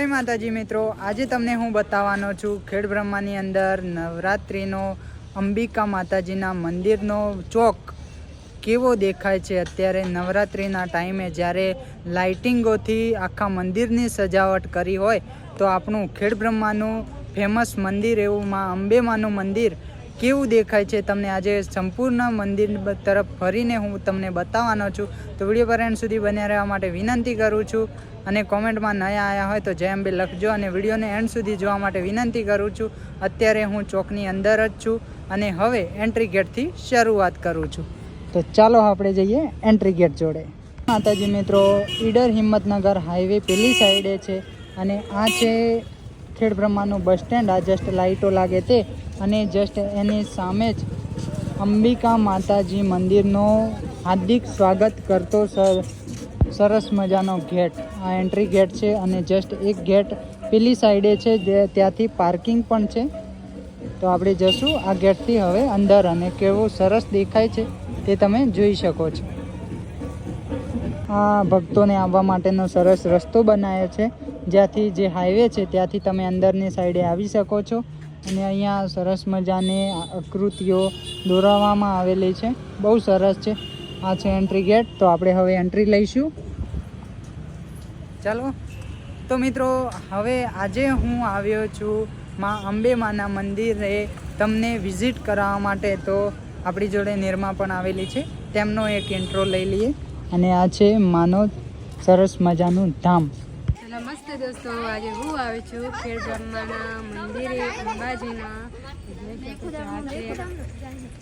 જય માતાજી મિત્રો, આજે તમને હું બતાવવાનો છું ખેડબ્રહ્માની અંદર નવરાત્રિનો અંબિકા માતાજીના મંદિરનો ચોક કેવો દેખાય છે. અત્યારે નવરાત્રિના ટાઈમે જ્યારે લાઇટિંગોથી આખા મંદિરની સજાવટ કરી હોય તો આપણું ખેડબ્રહ્માનું ફેમસ મંદિર એવું માં અંબેમાનું મંદિર કેવું દેખાય છે તમને આજે સંપૂર્ણ મંદિર તરફ ફરીને હું તમને બતાવવાનો છું. તો વિડીયો પર એન્ડ સુધી બન્યા રહેવા માટે વિનંતી કરું છું અને કોમેન્ટમાં નયા આવ્યા હોય તો જય અંબે લખજો અને વિડીયોને એન્ડ સુધી જોવા માટે વિનંતી કરું છું. અત્યારે હું ચોકની અંદર જ છું અને હવે એન્ટ્રી ગેટથી શરૂઆત કરું છું. તો ચાલો આપણે જઈએ એન્ટ્રી ગેટ જોડે. માતાજી મિત્રો, ઈડર હિંમતનગર હાઈવે પેલી સાઈડે છે અને આ છે ખેડબ્રહ્માનું બસ સ્ટેન્ડ. આ જસ્ટ લાઇટો લાગે તે અને જસ્ટ એની સામે જ અંબિકા માતાજી મંદિરનો હાર્દિક સ્વાગત કરતો સરસ મજાનો ગેટ, આ એન્ટ્રી ગેટ છે અને જસ્ટ એક ગેટ પેલી સાઈડે છે જે ત્યાંથી પાર્કિંગ પણ છે. તો આપણે જશું આ ગેટથી હવે અંદર અને કેવું સરસ દેખાય છે તે તમે જોઈ શકો છો. આ ભક્તોને આવવા માટેનો સરસ રસ્તો બનાવ્યો છે, જ્યાંથી જે હાઈવે છે ત્યાંથી તમે અંદરની સાઈડે આવી શકો છો. અને અહીંયા સરસ મજાની આકૃતિઓ દોરવામાં આવેલી છે, બહુ સરસ છે. આ છે એન્ટ્રી ગેટ. તો આપણે હવે એન્ટ્રી લઈશું. ચાલો તો મિત્રો, હવે આજે હું આવ્યો છું માં અંબેમાના મંદિરે તમને વિઝિટ કરાવવા માટે. તો આપણી જોડે નિરમા પણ આવેલી છે, તેમનો એક ઇન્ટ્રો લઈ લઈએ. અને આ છે માનો સરસ મજાનું ધામ. નમસ્તે દોસ્તો, આજે હું આવી છું ખેડબ્રહ્માના મંદિરે અંબાજીના.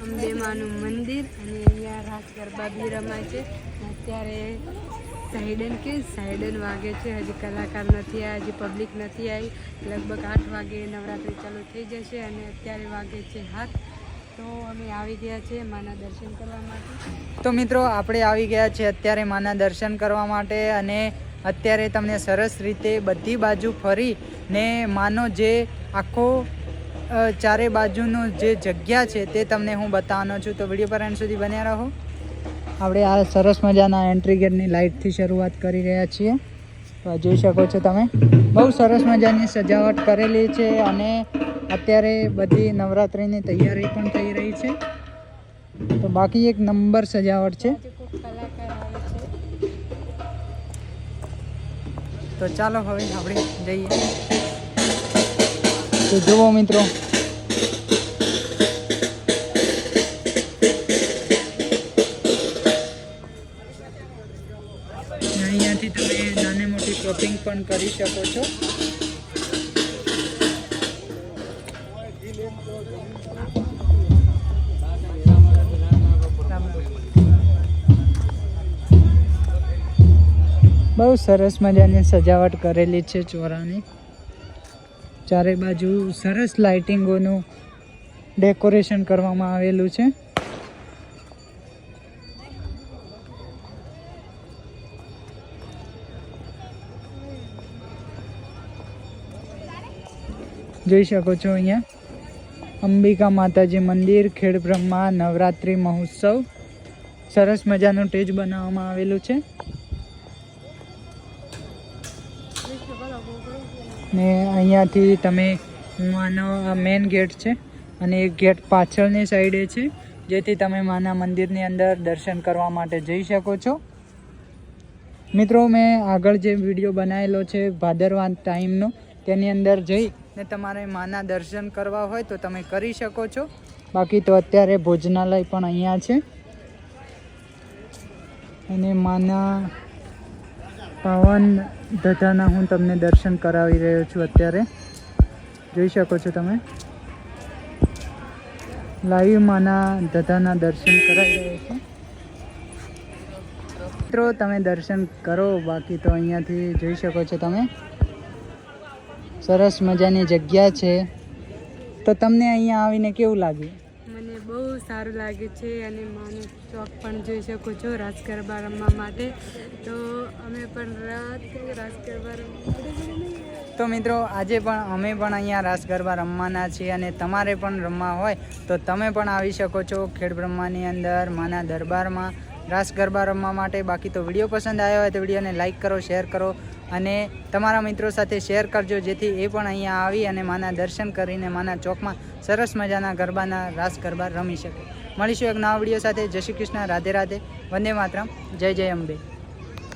અંબેમાનું મંદિર અને અહીંયા રાસ ગરબા બી રમાય છે. અત્યારે સાઈડન વાગે છે, હજી કલાકાર નથી આવ્યા, હજી પબ્લિક નથી આવી. લગભગ 8 વાગે નવરાત્રિ ચાલુ થઈ જશે અને અત્યારે વાગે છે 7. તો અમે આવી ગયા છે માના દર્શન કરવા માટે. તો મિત્રો, આપણે આવી ગયા છે અત્યારે માના દર્શન કરવા માટે અને અત્યારે તમને સરસ રીતે બધી બાજુ ફરી ને માનો જે આખો ચારે બાજુનો જે જગ્યા છે તે તમને હું બતાવવાનો છું. તો વિડીયો પર એન્ડ સુધી બન્યા રહો. આપણે આ સરસ મજાના એન્ટ્રી ગેટની લાઇટથી શરૂઆત કરી રહ્યા છીએ. તો આ જોઈ શકો છો તમે, બહુ સરસ મજાની સજાવટ કરેલી છે અને અત્યારે બધી નવરાત્રિની તૈયારી પણ થઈ રહી છે. તો બાકી એક નંબર સજાવટ છે. તો ચાલો હવે આપણે જઈએ. તો જુઓ મિત્રો, અહીંયાથી તમે નાની મોટી શોપિંગ પણ કરી શકો છો. બહુ સરસ મજાની સજાવટ કરેલી છે ચોરાની. ચારે બાજુ સરસ લાઇટિંગોનું ડેકોરેશન કરવામાં આવેલું છે. જોઈ શકો છો અહીંયા અંબિકા માતાજી મંદિર ખેડબ્રહ્મા નવરાત્રિ મહોત્સવ. સરસ મજાનું સ્ટેજ બનાવવામાં આવેલું છે ને અહીંયાથી તમે માનો આ મેઇન ગેટ છે અને એક ગેટ પાછળની સાઈડે છે, જેથી તમે માના મંદિરની અંદર દર્શન કરવા માટે જઈ શકો છો. મિત્રો, મેં આગળ જે વિડીયો બનાવેલો છે ભાદરવા ટાઈમનો, તેની અંદર જઈ ને તમારે માના દર્શન કરવા હોય તો તમે કરી શકો છો. બાકી તો અત્યારે ભોજનાલય પણ અહીંયા છે અને માના પાવન ધજાના હું તમને દર્શન કરાવી રહ્યો છું. અત્યારે જોઈ શકો છો તમે, લાઈવ માના ધજાના દર્શન કરાવી રહ્યો છું. મિત્રો, તમે દર્શન કરો. બાકી તો અહીંયાથી જોઈ શકો છો તમે, સરસ મજાની જગ્યા છે. તો તમને અહીંયા આવીને કેવું લાગ્યું? મને બહુ સારું લાગે છે અને માનો ચોક પણ જોઈ શકો છો રાસ ગરબા રમવા માટે. તો અમે પણ રાસ ગરબા રમવા. તો મિત્રો, આજે પણ અમે પણ અહીંયા રાસ ગરબા રમવાના છીએ અને તમારે પણ રમવા હોય તો તમે પણ આવી શકો છો ખેડબ્રહ્માની અંદર માના દરબારમાં. રાસ ગરબા રમવા માટે. બાકી તો વિડીયો પસંદ આવ્યો હોય તો વિડીયોને લાઇક કરો, શેર કરો અને તમારા મિત્રો સાથે શેર કરજો, જેથી એ પણ અહીંયા આવી અને માના દર્શન કરીને માના ચોકમાં સરસ મજાના ગરબાના રાસ ગરબા રમી શકે. મળીશું એક નવા વિડીયો સાથે. જય શ્રી કૃષ્ણ, રાધે રાધે, વંદે માતરમ, જય જય અંબે.